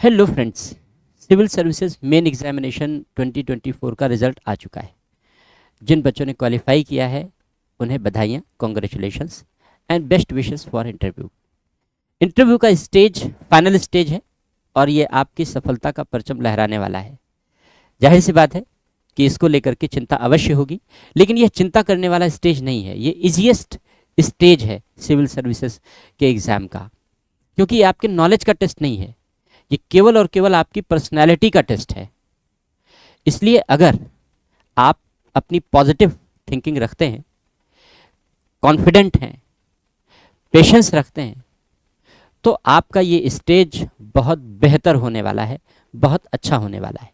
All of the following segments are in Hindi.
Hello friends, civil services main examination 2024 का रिजल्ट आ चुका है। जिन बच्चों ने क्वालिफाई किया है उन्हें बधाइयाँ, congratulations and best wishes for interview. Interview का स्टेज फाइनल स्टेज है और ये आपकी सफलता का परचम लहराने वाला है। जाहिर सी बात है कि इसको लेकर के चिंता अवश्य होगी, लेकिन यह चिंता करने वाला स्टेज नहीं है। ये इजीएस्ट स्टेज है सिविल सर्विसेज के एग्ज़ाम का, क्योंकि ये आपके नॉलेज का टेस्ट नहीं है, ये केवल और केवल आपकी पर्सनैलिटी का टेस्ट है। इसलिए अगर आप अपनी पॉजिटिव थिंकिंग रखते हैं, कॉन्फिडेंट हैं, पेशेंस रखते हैं, तो आपका ये स्टेज बहुत बेहतर होने वाला है, बहुत अच्छा होने वाला है।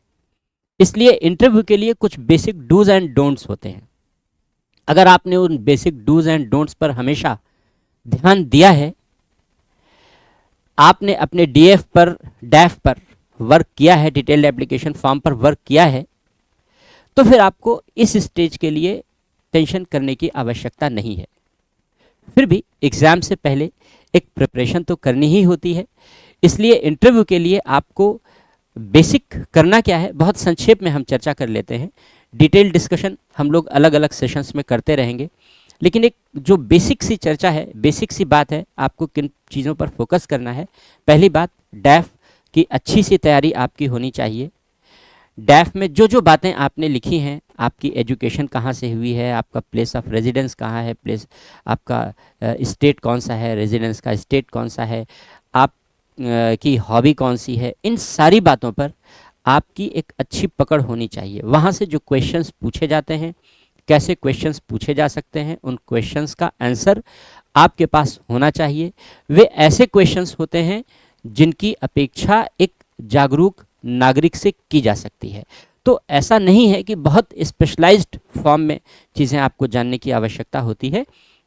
इसलिए इंटरव्यू के लिए कुछ बेसिक डूज एंड डोंट्स होते हैं। अगर आपने उन बेसिक डूज एंड डोंट्स पर हमेशा ध्यान दिया है, आपने अपने डीएफ पर वर्क किया है, डिटेल्ड एप्लीकेशन फॉर्म पर वर्क किया है, तो फिर आपको इस स्टेज के लिए टेंशन करने की आवश्यकता नहीं है। फिर भी एग्ज़ाम से पहले एक प्रिपरेशन तो करनी ही होती है। इसलिए इंटरव्यू के लिए आपको बेसिक करना क्या है, बहुत संक्षेप में हम चर्चा कर लेते हैं। डिटेल डिस्कशन हम लोग अलग अलग सेशंस में करते रहेंगे, लेकिन एक जो बेसिक सी चर्चा है, बेसिक सी बात है, आपको किन चीज़ों पर फोकस करना है। पहली बात, डैफ की अच्छी सी तैयारी आपकी होनी चाहिए। डैफ में जो जो बातें आपने लिखी हैं, आपकी एजुकेशन कहाँ से हुई है, आपका प्लेस ऑफ रेजिडेंस कहाँ है, प्लेस आपका स्टेट कौन सा है, रेजिडेंस का स्टेट कौन सा है, आप की हॉबी कौन सी है, इन सारी बातों पर आपकी एक अच्छी पकड़ होनी चाहिए। वहाँ से जो क्वेश्चंस पूछे जाते हैं, कैसे क्वेश्चंस पूछे जा सकते हैं, उन क्वेश्चंस का आंसर आपके पास होना चाहिए। वे ऐसे क्वेश्चंस होते हैं जिनकी अपेक्षा एक जागरूक नागरिक से की जा सकती है। तो ऐसा नहीं है कि बहुत स्पेशलाइज्ड फॉर्म में चीज़ें आपको जानने की आवश्यकता होती है।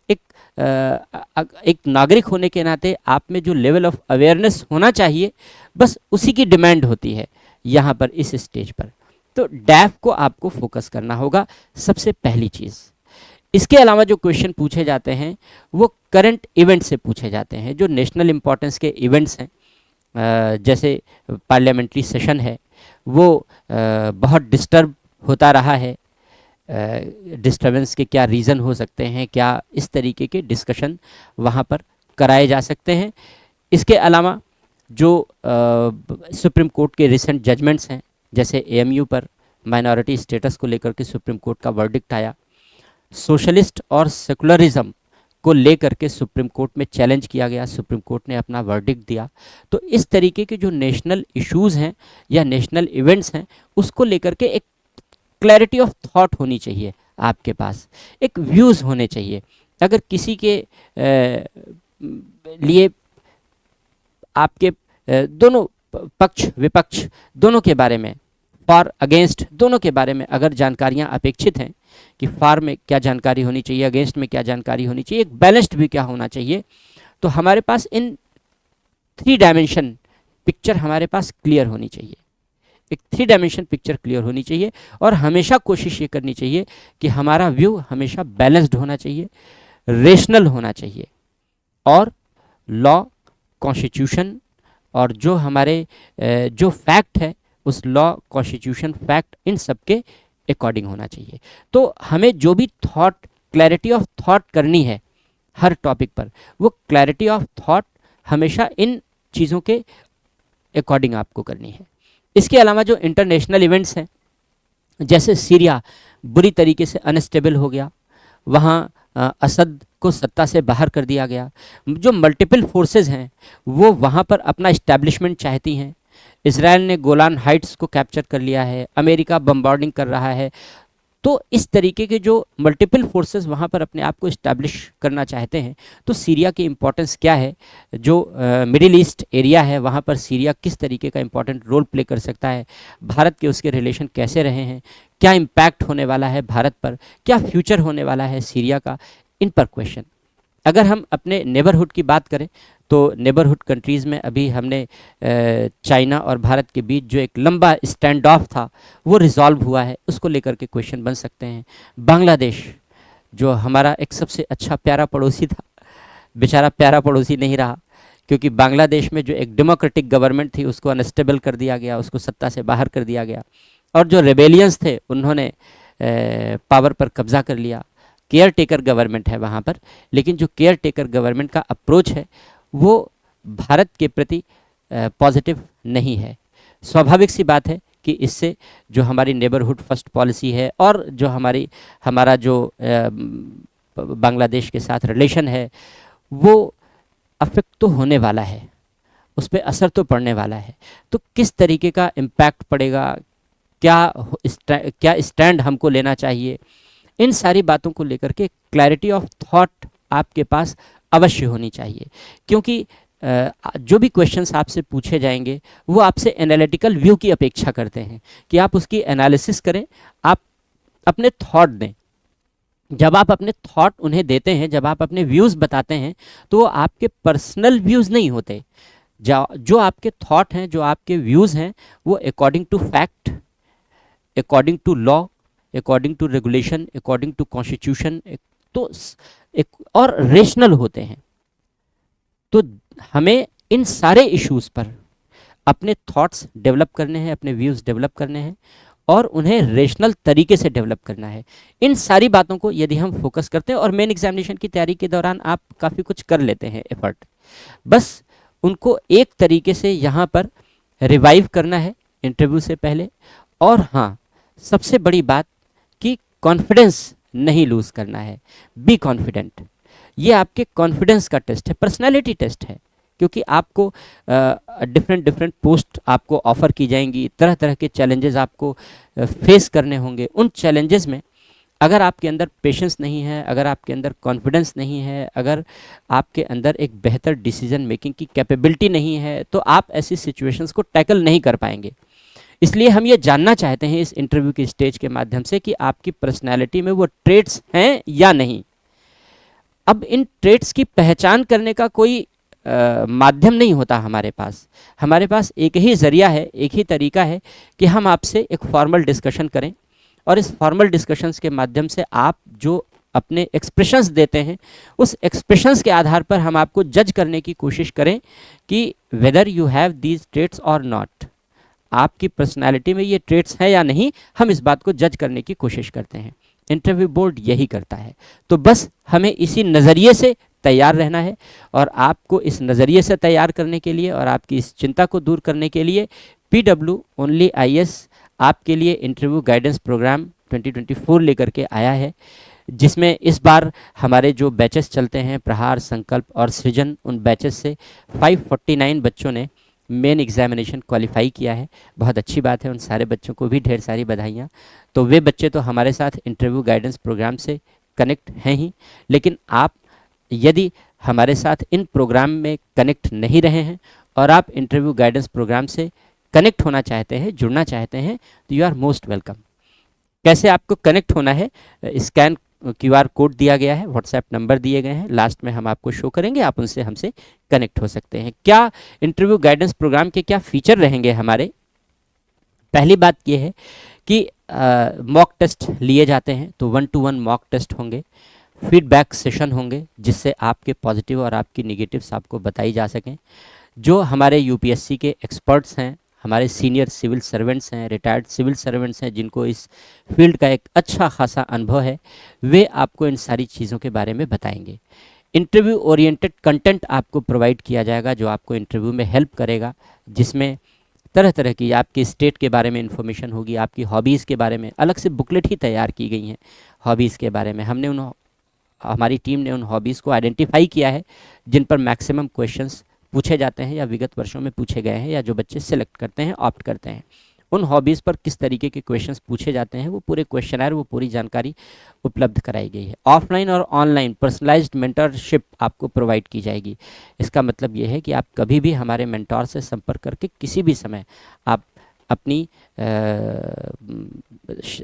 एक नागरिक होने के नाते आप में जो लेवल ऑफ अवेयरनेस होना चाहिए, बस उसी की डिमांड होती है यहाँ पर इस स्टेज पर। तो डैफ को आपको फोकस करना होगा, सबसे पहली चीज़। इसके अलावा जो क्वेश्चन पूछे जाते हैं वो करंट इवेंट से पूछे जाते हैं। जो नेशनल इम्पोर्टेंस के इवेंट्स हैं, जैसे पार्लियामेंट्री सेशन है, वो बहुत डिस्टर्ब होता रहा है, डिस्टर्बेंस के क्या रीज़न हो सकते हैं, क्या इस तरीके के डिस्कशन वहाँ पर कराए जा सकते हैं। इसके अलावा जो सुप्रीम कोर्ट के रिसेंट जजमेंट्स हैं, जैसे एएमयू पर माइनॉरिटी स्टेटस को लेकर के सुप्रीम कोर्ट का वर्डिक्ट आया, सोशलिस्ट और सेकुलरिज्म को लेकर के सुप्रीम कोर्ट में चैलेंज किया गया, सुप्रीम कोर्ट ने अपना वर्डिक्ट दिया। तो इस तरीके के जो नेशनल इश्यूज़ हैं या नेशनल इवेंट्स हैं, उसको लेकर के एक क्लैरिटी ऑफ थॉट होनी चाहिए आपके पास, एक व्यूज़ होने चाहिए। अगर किसी के लिए आपके दोनों पक्ष विपक्ष दोनों के बारे में, फॉर अगेंस्ट दोनों के बारे में अगर जानकारियां अपेक्षित हैं कि फॉर में क्या जानकारी होनी चाहिए, अगेंस्ट में क्या जानकारी होनी चाहिए, एक बैलेंस्ड भी क्या होना चाहिए, तो हमारे पास इन 3 डायमेंशन पिक्चर हमारे पास क्लियर होनी चाहिए। एक 3 डायमेंशन पिक्चर क्लियर होनी चाहिए और हमेशा कोशिश ये करनी चाहिए कि हमारा व्यू हमेशा बैलेंस्ड होना चाहिए, रेशनल होना चाहिए, और लॉ, कॉन्स्टिट्यूशन और जो हमारे जो फैक्ट है, उस लॉ, कॉन्स्टिट्यूशन, फैक्ट, इन सब के अकॉर्डिंग होना चाहिए। तो हमें जो भी थॉट, क्लैरिटी ऑफ थॉट करनी है हर टॉपिक पर, वो क्लैरिटी ऑफ थॉट हमेशा इन चीज़ों के अकॉर्डिंग आपको करनी है। इसके अलावा जो इंटरनेशनल इवेंट्स हैं, जैसे सीरिया बुरी तरीके से अनस्टेबल हो गया, वहाँ असद को सत्ता से बाहर कर दिया गया, जो मल्टीपल फोर्सेस हैं वो वहाँ पर अपना इस्टेब्लिशमेंट चाहती हैं। इजराइल ने गोलान हाइट्स को कैप्चर कर लिया है, अमेरिका बम्बार्डिंग कर रहा है। तो इस तरीके के जो मल्टीपल फोर्सेस वहाँ पर अपने आप को इस्टेब्लिश करना चाहते हैं, तो सीरिया की इम्पोर्टेंस क्या है, जो मिडिल ईस्ट एरिया है वहाँ पर सीरिया किस तरीके का इम्पोर्टेंट रोल प्ले कर सकता है, भारत के उसके रिलेशन कैसे रहे हैं, क्या इम्पैक्ट होने वाला है भारत पर, क्या फ्यूचर होने वाला है सीरिया का, इन पर क्वेश्चन। अगर हम अपने नेबरहुड की बात करें, तो नेबरहुड कंट्रीज़ में अभी हमने चाइना और भारत के बीच जो एक लंबा स्टैंड ऑफ था वो रिजॉल्व हुआ है, उसको लेकर के क्वेश्चन बन सकते हैं। बांग्लादेश जो हमारा एक सबसे अच्छा प्यारा पड़ोसी था, बेचारा प्यारा पड़ोसी नहीं रहा, क्योंकि बांग्लादेश में जो एक डेमोक्रेटिक गवर्नमेंट थी उसको अनस्टेबल कर दिया गया, उसको सत्ता से बाहर कर दिया गया, और जो रेबेलियंस थे उन्होंने पावर पर कब्जा कर लिया। केयर टेकर गवर्नमेंट है वहाँ पर, लेकिन जो केयर टेकर गवर्नमेंट का अप्रोच है वो भारत के प्रति पॉजिटिव नहीं है। स्वाभाविक सी बात है कि इससे जो हमारी नेबरहुड फर्स्ट पॉलिसी है और जो हमारा जो बांग्लादेश के साथ रिलेशन है वो अफेक्ट तो होने वाला है, उस पर असर तो पड़ने वाला है। तो किस तरीके का इम्पैक्ट पड़ेगा, क्या स्टैंड हमको लेना चाहिए, इन सारी बातों को लेकर के क्लैरिटी ऑफ थॉट आपके पास अवश्य होनी चाहिए। क्योंकि जो भी क्वेश्चंस आपसे पूछे जाएंगे वो आपसे एनालिटिकल व्यू की अपेक्षा करते हैं कि आप उसकी एनालिसिस करें, आप अपने थॉट दें। जब आप अपने थॉट उन्हें देते हैं, जब आप अपने व्यूज़ बताते हैं, तो वो आपके पर्सनल व्यूज़ नहीं होते। जो आपके थॉट हैं, जो आपके व्यूज़ हैं, वो according to fact, according to law, according to regulation, according to constitution, तो और रेशनल होते हैं। तो हमें इन सारे इश्यूज़ पर अपने थॉट्स डेवलप करने हैं, अपने व्यूज़ डेवलप करने हैं और उन्हें रेशनल तरीके से डेवलप करना है। इन सारी बातों को यदि हम फोकस करते हैं, और मेन एग्जामिनेशन की तैयारी के दौरान आप काफ़ी कुछ कर लेते हैं एफर्ट, बस उनको एक तरीके से यहाँ पर रिवाइव करना है इंटरव्यू से पहले। और हाँ, सबसे बड़ी बात कि कॉन्फिडेंस नहीं लूज़ करना है, बी कॉन्फिडेंट। ये आपके कॉन्फिडेंस का टेस्ट है, पर्सनालिटी टेस्ट है, क्योंकि आपको डिफरेंट पोस्ट आपको ऑफ़र की जाएंगी, तरह तरह के चैलेंजेस आपको फेस करने होंगे। उन चैलेंजेस में अगर आपके अंदर पेशेंस नहीं है, अगर आपके अंदर कॉन्फिडेंस नहीं है, अगर आपके अंदर एक बेहतर डिसीजन मेकिंग की कैपेबिलिटी नहीं है, तो आप ऐसी सिचुएशंस को टैकल नहीं कर पाएंगे। इसलिए हम ये जानना चाहते हैं इस इंटरव्यू की स्टेज के माध्यम से कि आपकी पर्सनैलिटी में वो ट्रेट्स हैं या नहीं। अब इन ट्रेट्स की पहचान करने का कोई माध्यम नहीं होता हमारे पास एक ही ज़रिया है, एक ही तरीका है कि हम आपसे एक फॉर्मल डिस्कशन करें, और इस फॉर्मल डिस्कशंस के माध्यम से आप जो अपने एक्सप्रेशंस देते हैं, उस एक्सप्रेशंस के आधार पर हम आपको जज करने की कोशिश करें कि whether you have these traits और नॉट, आपकी पर्सनालिटी में ये ट्रेट्स हैं या नहीं, हम इस बात को जज करने की कोशिश करते हैं। इंटरव्यू बोर्ड यही करता है। तो बस हमें इसी नज़रिए से तैयार रहना है, और आपको इस नज़रिए से तैयार करने के लिए और आपकी इस चिंता को दूर करने के लिए PW ओनली IAS आपके लिए इंटरव्यू गाइडेंस प्रोग्राम 2024 लेकर के आया है, जिसमें इस बार हमारे जो बैचेस चलते हैं, प्रहार, संकल्प और सृजन, उन बैचेस से 549 बच्चों ने मेन एग्जामिनेशन क्वालिफाई किया है। बहुत अच्छी बात है, उन सारे बच्चों को भी ढेर सारी बधाइयाँ। तो वे बच्चे तो हमारे साथ इंटरव्यू गाइडेंस प्रोग्राम से कनेक्ट हैं ही, लेकिन आप यदि हमारे साथ इन प्रोग्राम में कनेक्ट नहीं रहे हैं और आप इंटरव्यू गाइडेंस प्रोग्राम से कनेक्ट होना चाहते हैं, जुड़ना चाहते हैं, तो यू आर मोस्ट वेलकम। कैसे आपको कनेक्ट होना है, स्कैन QR कोड दिया गया है, व्हाट्सएप नंबर दिए गए हैं, लास्ट में हम आपको शो करेंगे, आप उनसे हमसे कनेक्ट हो सकते हैं। क्या इंटरव्यू गाइडेंस प्रोग्राम के क्या फीचर रहेंगे हमारे? पहली बात यह है कि मॉक टेस्ट लिए जाते हैं, तो 1-to-1 मॉक टेस्ट होंगे, फीडबैक सेशन होंगे जिससे आपके पॉजिटिव और आपकी निगेटिव्स आपको बताई जा सकें। जो हमारे UPSC के एक्सपर्ट्स हैं, हमारे सीनियर सिविल सर्वेंट्स हैं, रिटायर्ड सिविल सर्वेंट्स हैं, जिनको इस फील्ड का एक अच्छा खासा अनुभव है, वे आपको इन सारी चीज़ों के बारे में बताएंगे। इंटरव्यू ओरिएंटेड कंटेंट आपको प्रोवाइड किया जाएगा जो आपको इंटरव्यू में हेल्प करेगा, जिसमें तरह तरह की आपकी स्टेट के बारे में इंफॉर्मेशन होगी, आपकी हॉबीज़ के बारे में अलग से बुकलेट ही तैयार की गई हैं। हॉबीज़ के बारे में हमारी टीम ने उन हॉबीज़ को आइडेंटिफाई किया है जिन पर मैक्सिमम क्वेश्चंस पूछे जाते हैं या विगत वर्षों में पूछे गए हैं, या जो बच्चे सिलेक्ट करते हैं, ऑप्ट करते हैं, उन हॉबीज़ पर किस तरीके के क्वेश्चंस पूछे जाते हैं, वो पूरे क्वेश्चनर, वो पूरी जानकारी उपलब्ध कराई गई है। ऑफलाइन और ऑनलाइन पर्सनलाइज्ड मेंटरशिप आपको प्रोवाइड की जाएगी। इसका मतलब ये है कि आप कभी भी हमारे मेंटोर से संपर्क करके किसी भी समय आप अपनी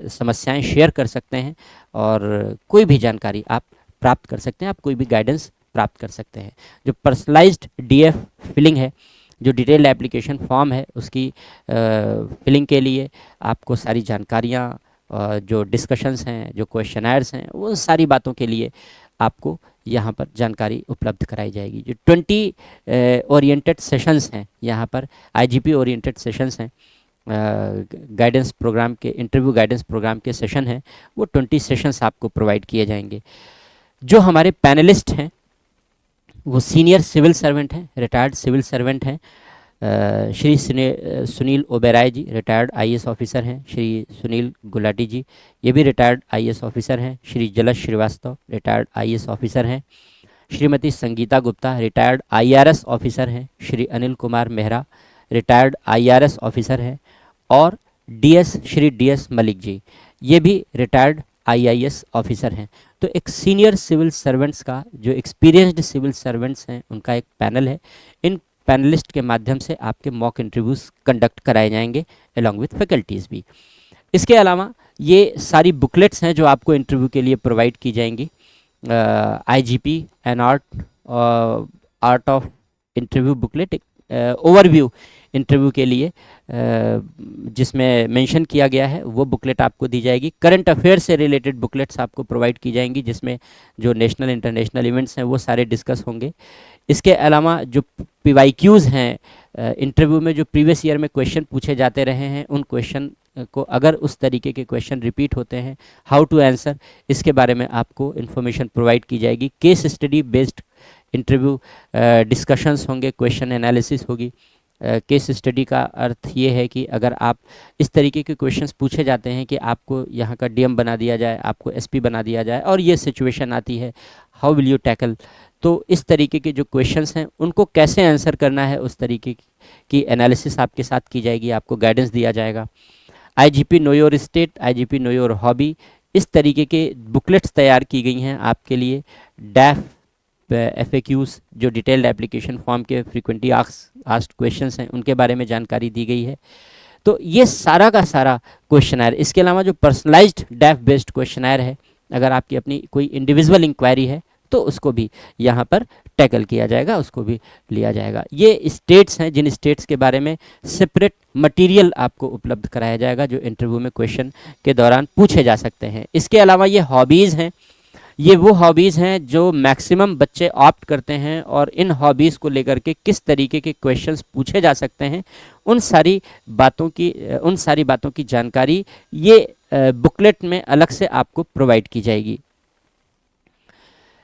समस्याएं शेयर कर सकते हैं और कोई भी जानकारी आप प्राप्त कर सकते हैं, आप कोई भी गाइडेंस प्राप्त कर सकते हैं। जो पर्सनलाइज्ड DF फिलिंग है, जो डिटेल एप्लीकेशन फॉर्म है, उसकी फिलिंग के लिए आपको सारी जानकारियाँ, जो डिस्कशंस हैं, जो क्वेश्चनर्स हैं, वो सारी बातों के लिए आपको यहाँ पर जानकारी उपलब्ध कराई जाएगी। जो 20 ओरिएंटेड सेशंस हैं यहाँ पर, आईजीपी ओरिएंटेड सेशंस हैं, गाइडेंस प्रोग्राम के, इंटरव्यू गाइडेंस प्रोग्राम के सेशन हैं, वो 20 सेशंस आपको प्रोवाइड किए जाएंगे। जो हमारे पैनलिस्ट हैं वो सीनियर सिविल सर्वेंट हैं, रिटायर्ड सिविल सर्वेंट हैं। श्री सुनील ओबेराय जी रिटायर्ड आईएएस ऑफिसर हैं। श्री सुनील गुलाटी जी ये भी रिटायर्ड आईएएस ऑफिसर हैं। Shri Jalaj Srivastava retired IAS officer हैं। Shrimati Sangeeta Gupta retired IRS officer हैं। Shri Anil Kumar Mehra retired IRS officer हैं। और श्री डीएस मलिक जी ये भी रिटायर्ड आईआईएस ऑफिसर हैं। तो एक सीनियर सिविल सर्वेंट्स का, जो एक्सपीरियंस्ड सिविल सर्वेंट्स हैं, उनका एक पैनल है। इन पैनलिस्ट के माध्यम से आपके मॉक इंटरव्यूज़ कंडक्ट कराए जाएंगे अलॉन्ग विथ फैकल्टीज़ भी। इसके अलावा ये सारी बुकलेट्स हैं जो आपको इंटरव्यू के लिए प्रोवाइड की जाएंगी। IGP an art of interview booklet, overview interview के लिए जिसमें मेंशन किया गया है वो बुकलेट आपको दी जाएगी। करंट अफेयर से रिलेटेड बुकलेट्स आपको प्रोवाइड की जाएंगी जिसमें जो नेशनल इंटरनेशनल इवेंट्स हैं वो सारे डिस्कस होंगे। इसके अलावा जो PYQs हैं इंटरव्यू में, जो प्रीवियस ईयर में क्वेश्चन पूछे जाते रहे हैं, उन क्वेश्चन को अगर उस तरीके के क्वेश्चन रिपीट होते हैं, हाउ टू आंसर, इसके बारे में आपको इन्फॉर्मेशन प्रोवाइड की जाएगी। Case study based interview discussions होंगे, क्वेश्चन एनालिसिस होगी। केस स्टडी का अर्थ ये है कि अगर आप इस तरीके के क्वेश्चंस पूछे जाते हैं कि आपको यहाँ का डीएम बना दिया जाए, आपको एसपी बना दिया जाए और ये सिचुएशन आती है, हाउ विल यू टैकल, तो इस तरीके के जो क्वेश्चंस हैं उनको कैसे आंसर करना है, उस तरीके की एनालिसिस आपके साथ की जाएगी, आपको गाइडेंस दिया जाएगा। IGP know your state, IGP know your hobby, इस तरीके के बुकलेट्स तैयार की गई हैं आपके लिए। डैफ FAQs जो डिटेल्ड एप्लीकेशन फॉर्म के फ्रीक्वेंटली आस्क्ड क्वेश्चंस हैं उनके बारे में जानकारी दी गई है। तो ये सारा का सारा क्वेश्चनर, इसके अलावा जो पर्सनलाइज्ड डैफ बेस्ड क्वेश्चनर है, अगर आपकी अपनी कोई इंडिविजुअल इंक्वायरी है तो उसको भी यहाँ पर टैकल किया जाएगा, उसको भी लिया जाएगा। ये स्टेट्स हैं जिन स्टेट्स के बारे में सेपरेट मटेरियल आपको उपलब्ध कराया जाएगा जो इंटरव्यू में क्वेश्चन के दौरान पूछे जा सकते हैं। इसके अलावा ये हॉबीज़ हैं, ये वो हॉबीज़ हैं जो मैक्सिमम बच्चे ऑप्ट करते हैं और इन हॉबीज़ को लेकर के किस तरीके के क्वेश्चंस पूछे जा सकते हैं, उन सारी बातों की जानकारी ये बुकलेट में अलग से आपको प्रोवाइड की जाएगी।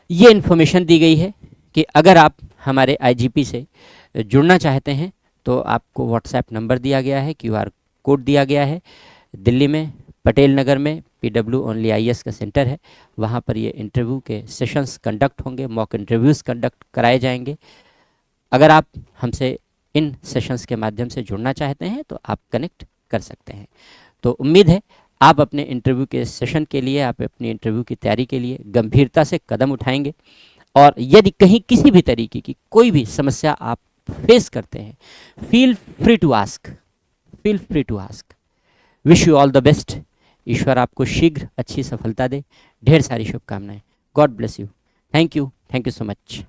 ये इन्फॉर्मेशन दी गई है कि अगर आप हमारे आईजीपी से जुड़ना चाहते हैं तो आपको व्हाट्सएप नंबर दिया गया है, QR कोड दिया गया है। दिल्ली में पटेल नगर में PW ओनली IAS का सेंटर है, वहाँ पर ये इंटरव्यू के सेशंस कंडक्ट होंगे, मॉक इंटरव्यूज़ कंडक्ट कराए जाएंगे। अगर आप हमसे इन सेशंस के माध्यम से जुड़ना चाहते हैं तो आप कनेक्ट कर सकते हैं। तो उम्मीद है आप अपने इंटरव्यू के सेशन के लिए, आप अपनी इंटरव्यू की तैयारी के लिए गंभीरता से कदम उठाएंगे। और यदि कहीं किसी भी तरीके की कोई भी समस्या आप फेस करते हैं, feel free to ask. Wish you all the best. ईश्वर आपको शीघ्र अच्छी सफलता दे। ढेर सारी शुभकामनाएं। God bless you. Thank you so much.